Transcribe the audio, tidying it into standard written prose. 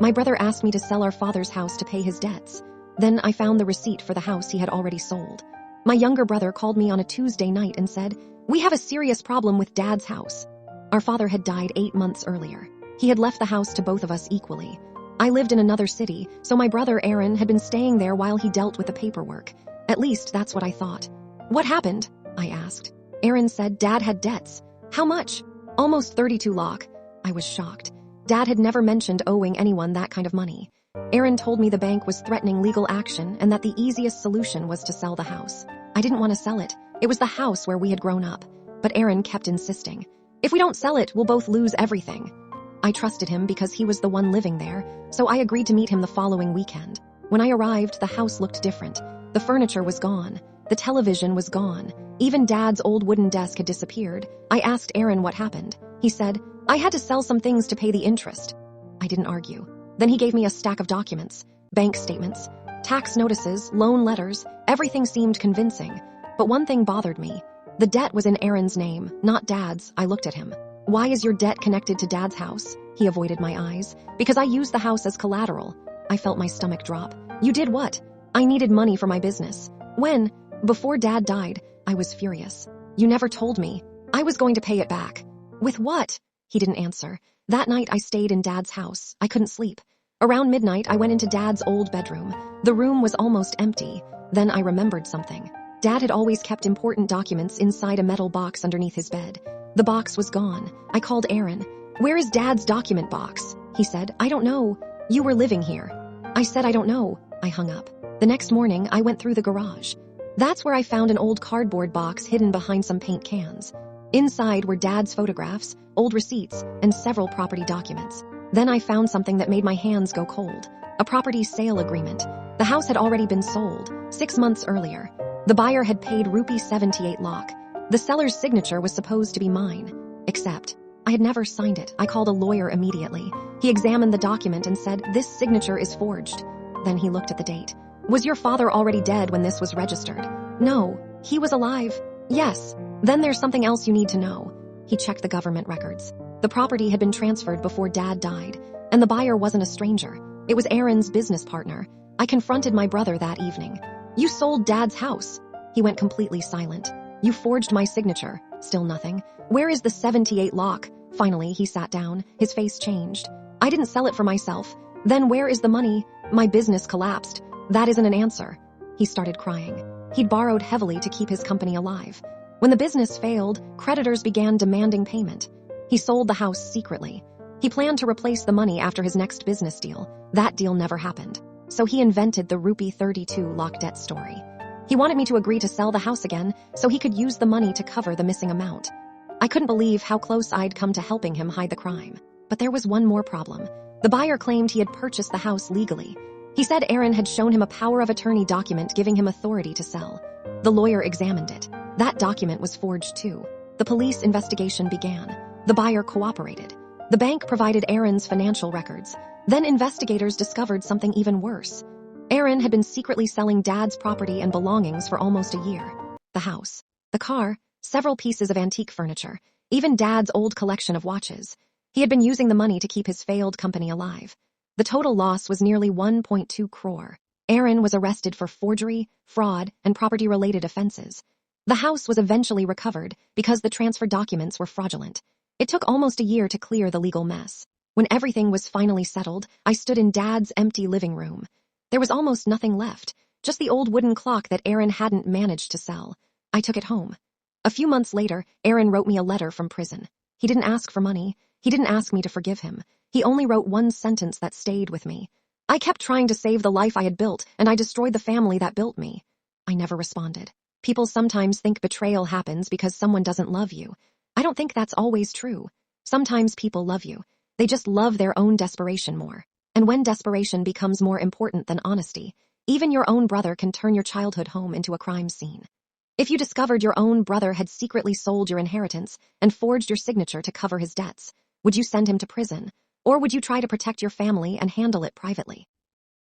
My brother asked me to sell our father's house to pay his debts. Then I found the receipt for the house he had already sold. My younger brother called me on a Tuesday night and said, "We have a serious problem with Dad's house." Our father had died 8 months earlier. He had left the house to both of us equally. I lived in another city, so my brother Aaron had been staying there while he dealt with the paperwork. At least that's what I thought. "What happened?" I asked. Aaron said Dad had debts. "How much?" "Almost 32 lakh. I was shocked. Dad had never mentioned owing anyone that kind of money. Aaron told me the bank was threatening legal action and that the easiest solution was to sell the house. I didn't want to sell it. It was the house where we had grown up. But Aaron kept insisting, "If we don't sell it, we'll both lose everything." I trusted him because he was the one living there, so I agreed to meet him the following weekend. When I arrived, the house looked different. The furniture was gone. The television was gone. Even Dad's old wooden desk had disappeared. I asked Aaron what happened. He said, "I had to sell some things to pay the interest." I didn't argue. Then he gave me a stack of documents, bank statements, tax notices, loan letters. Everything seemed convincing. But one thing bothered me. The debt was in Aaron's name, not Dad's. I looked at him. "Why is your debt connected to Dad's house?" He avoided my eyes. "Because I used the house as collateral." I felt my stomach drop. "You did what?" "I needed money for my business." "When?" "Before Dad died." I was furious. "You never told me." "I was going to pay it back." "With what?" He didn't answer. That night I stayed in Dad's house. I couldn't sleep. Around midnight I went into Dad's old bedroom. The room was almost empty. Then I remembered something. Dad had always kept important documents inside a metal box underneath his bed. The box was gone. I called Aaron. "Where is Dad's document box?" He said, "I don't know. You were living here." I said, "I don't know." I hung up. The next morning I went through the garage. That's where I found an old cardboard box hidden behind some paint cans. Inside were Dad's photographs, old receipts, and several property documents. Then I found something that made my hands go cold. A property sale agreement. The house had already been sold, 6 months earlier. The buyer had paid rupee 78 lakh. The seller's signature was supposed to be mine. Except, I had never signed it. I called a lawyer immediately. He examined the document and said, "This signature is forged." Then he looked at the date. "Was your father already dead when this was registered?" "No, he was alive." "Yes. Then there's something else you need to know." He checked the government records. The property had been transferred before Dad died, and the buyer wasn't a stranger. It was Aaron's business partner. I confronted my brother that evening. "You sold Dad's house." He went completely silent. "You forged my signature." Still nothing. "Where is the 78 lakh?" Finally, he sat down. His face changed. "I didn't sell it for myself." "Then where is the money?" "My business collapsed." "That isn't an answer." He started crying. He'd borrowed heavily to keep his company alive. When the business failed, creditors began demanding payment. He sold the house secretly. He planned to replace the money after his next business deal. That deal never happened. So he invented the rupee 32 lakh debt story. He wanted me to agree to sell the house again so he could use the money to cover the missing amount. I couldn't believe how close I'd come to helping him hide the crime. But there was one more problem. The buyer claimed he had purchased the house legally. He said Aaron had shown him a power of attorney document giving him authority to sell. The lawyer examined it. That document was forged too. The police investigation began. The buyer cooperated. The bank provided Aaron's financial records. Then investigators discovered something even worse. Aaron had been secretly selling Dad's property and belongings for almost a year. The house, the car, several pieces of antique furniture, even Dad's old collection of watches. He had been using the money to keep his failed company alive. The total loss was nearly 1.2 crore. Aaron was arrested for forgery, fraud, and property-related offenses. The house was eventually recovered because the transfer documents were fraudulent. It took almost a year to clear the legal mess. When everything was finally settled, I stood in Dad's empty living room. There was almost nothing left, just the old wooden clock that Aaron hadn't managed to sell. I took it home. A few months later, Aaron wrote me a letter from prison. He didn't ask for money. He didn't ask me to forgive him. He only wrote one sentence that stayed with me. "I kept trying to save the life I had built, and I destroyed the family that built me." I never responded. People sometimes think betrayal happens because someone doesn't love you. I don't think that's always true. Sometimes people love you. They just love their own desperation more. And when desperation becomes more important than honesty, even your own brother can turn your childhood home into a crime scene. If you discovered your own brother had secretly sold your inheritance and forged your signature to cover his debts, would you send him to prison? Or would you try to protect your family and handle it privately?